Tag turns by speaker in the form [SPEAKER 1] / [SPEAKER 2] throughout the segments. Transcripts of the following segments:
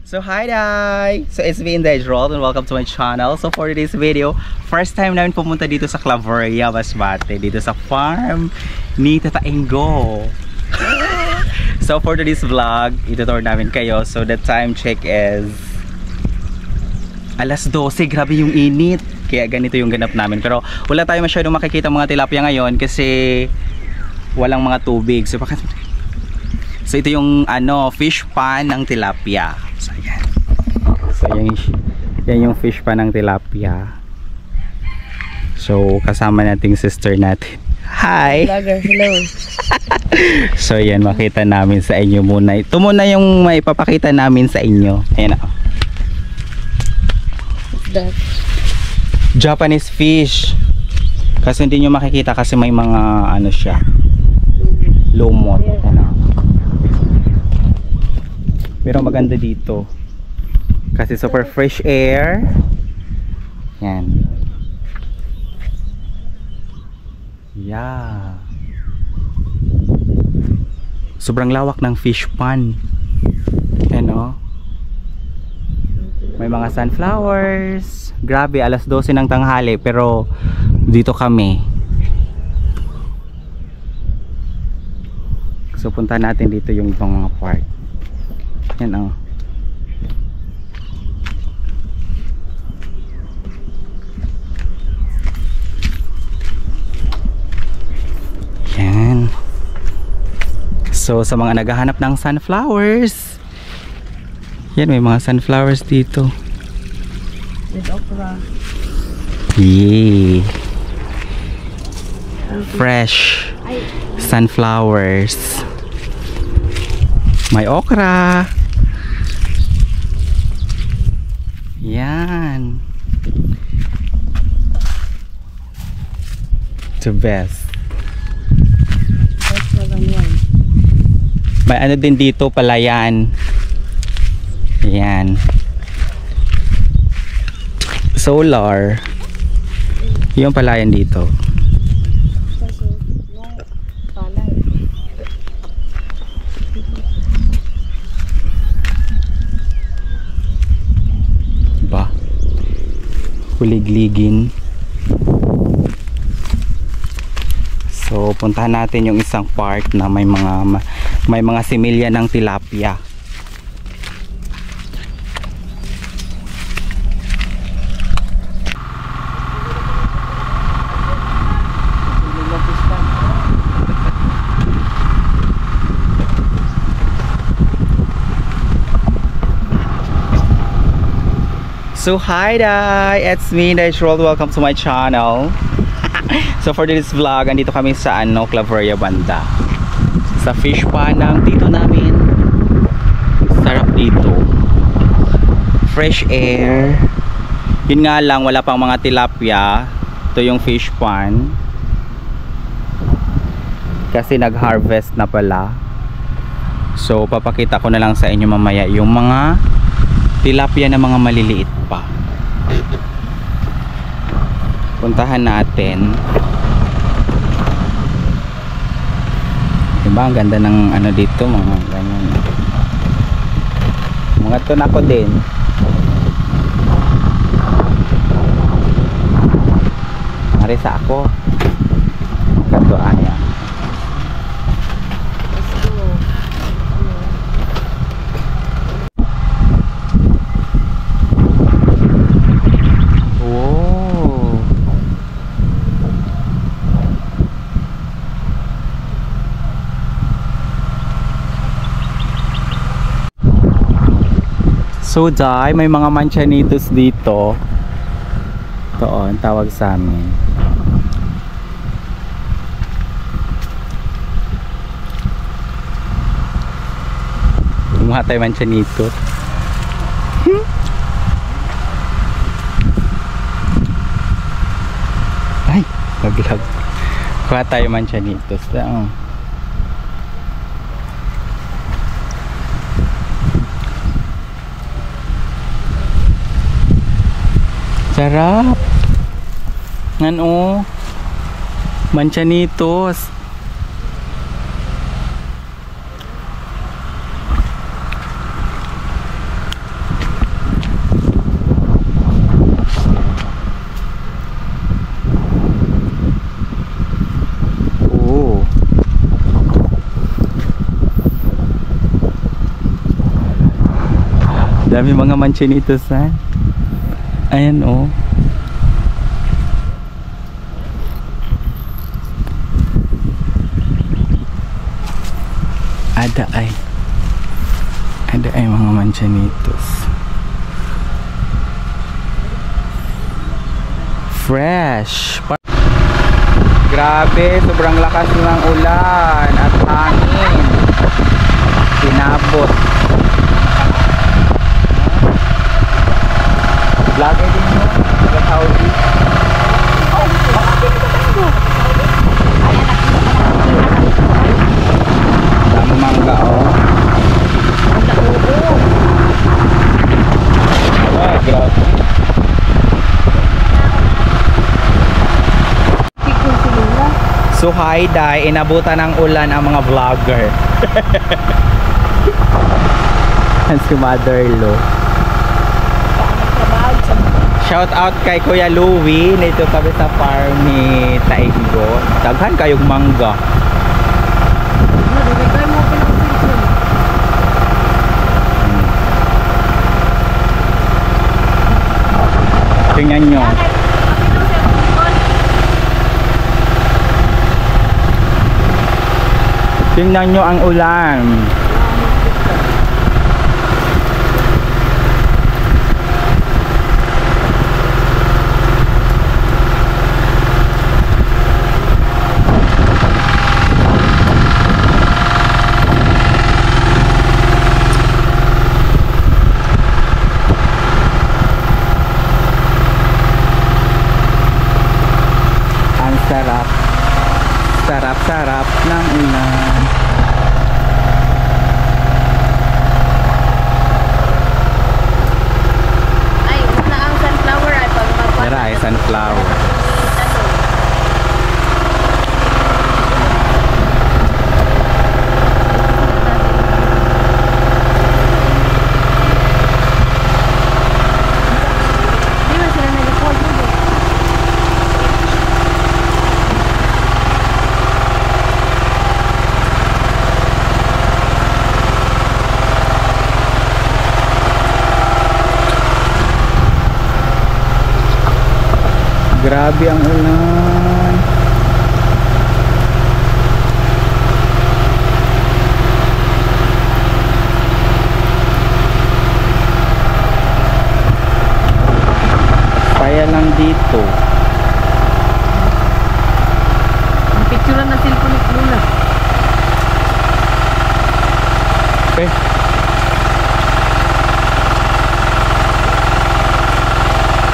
[SPEAKER 1] So hi guys! So it's me in Dejrol and welcome to my channel. So for today's video, first time namin pumunta dito sa Claveria, Masbate, dito sa farm ni Tata Ingo. So for today's vlog, itutur namin kayo. So the time check is alas 12, grabe yung init. Kaya ganito yung ganap namin. Pero wala tayo masyadong makikita mga tilapia ngayon kasi walang mga tubig. So ito yung fish pan ng tilapia. So ayan. So yan yung fish pan ng tilapia. So kasama nating sister natin. Hi!
[SPEAKER 2] Vlogger, hello.
[SPEAKER 1] So yan, makita namin sa inyo muna. Ito muna yung may papakita namin sa inyo. Ayan o.
[SPEAKER 2] What's that?
[SPEAKER 1] Japanese fish. Kasi hindi nyo makikita kasi may mga siya. Lumot. Pero maganda dito kasi super fresh air. Yan. Yeah. Sobrang lawak ng fish pond. Ano? May mga sunflowers. Grabe, alas 12 ng tanghali pero dito kami. So punta natin dito yung mga part. Yan o. Yan. So sa mga naghahanap ng sunflowers, yan, may mga sunflowers dito.
[SPEAKER 2] With okra.
[SPEAKER 1] Yay. Fresh sunflowers. May okra. Yan. The best.
[SPEAKER 2] That's what I'm like.
[SPEAKER 1] May din dito, palayan. Yan. Solar. Yung palayan dito.
[SPEAKER 2] Kaso, no palay.
[SPEAKER 1] Ba? Kuligligin. So puntahan natin yung isang part na may mga similya ng tilapia. So hi guys, it's me Dejrol. Welcome to my channel. So for this vlog, andito kami sa Claveria banda. Sa fish pan ng tito namin. Sarap dito. Fresh air. Yun nga lang, wala pang mga tilapia. Ito yung fish pan. Kasi nag-harvest na pala. So papakita ko na lang sa inyo mamaya yung mga tilapia na mga maliliit pa. Puntahan natin. Diba ang ganda ng dito, mga ganyan. Mga tunako din. Marisa ako. Katuan yan.
[SPEAKER 2] Let's go.
[SPEAKER 1] So dai, may mga manchanitos dito. Ito ang tawag sa amin. Kumuha tayo manchanito. Ay, laglag. Kuha tayo manchanitos. Sarap. Manchanitos. Dami mga manchinitos ha. Ayan oh. Ada ay mga manchanitos. Fresh. Grabe, sobrang lakas ng ulan at hangin. Sinabot. Vlogger din mo, taga Saudi. Dami mangga oh. Ay, grabe. So hi Day, inabutan ng ulan ang mga vlogger. Yan si Mother Lo. Shout out kay Kuya Louie nito kami sa farm ni Taiggo. Daghan kayong mangga. Tingnan nyo. Tingnan nyo ang ulan. Ang sarap. Sarap-sarap ng ulan.
[SPEAKER 2] Ay, na ang sunflower ay pag magpapalala.
[SPEAKER 1] Tara ay sunflower.
[SPEAKER 2] Di ba sila nag-record mo?
[SPEAKER 1] Grabe ang ulan. Kaya lang dito.
[SPEAKER 2] Ang picture na cellphone ni Luna.
[SPEAKER 1] Eh.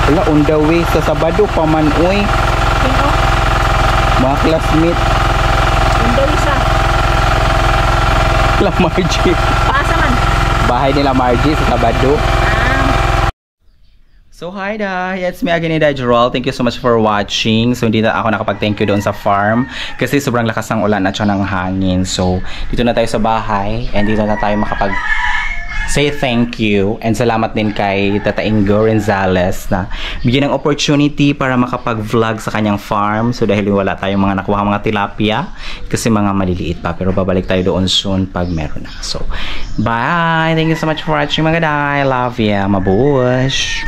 [SPEAKER 1] Wala, on the way sa Sabado pa man, uy.
[SPEAKER 2] Sino?
[SPEAKER 1] Mga classmate.
[SPEAKER 2] Window isa.
[SPEAKER 1] La Margie.
[SPEAKER 2] Paasa man.
[SPEAKER 1] Bahay nila Margie sa Sabado.
[SPEAKER 2] Ah.
[SPEAKER 1] So hi Day, it's me again, Day Jerol. Thank you so much for watching. So hindi na ako nakapag-thank you doon sa farm kasi sobrang lakas ng ulan at ng hangin. So dito na tayo sa bahay and dito na tayo makapag say thank you and salamat din kay Tata Ingo Renzales na bigyan ng opportunity para makapag-vlog sa kanyang farm. So dahil wala tayong mga nakuha mga tilapia kasi mga maliliit pa, pero babalik tayo doon soon pag meron na. So bye, thank you so much for watching mga Day. Love ya, mabush.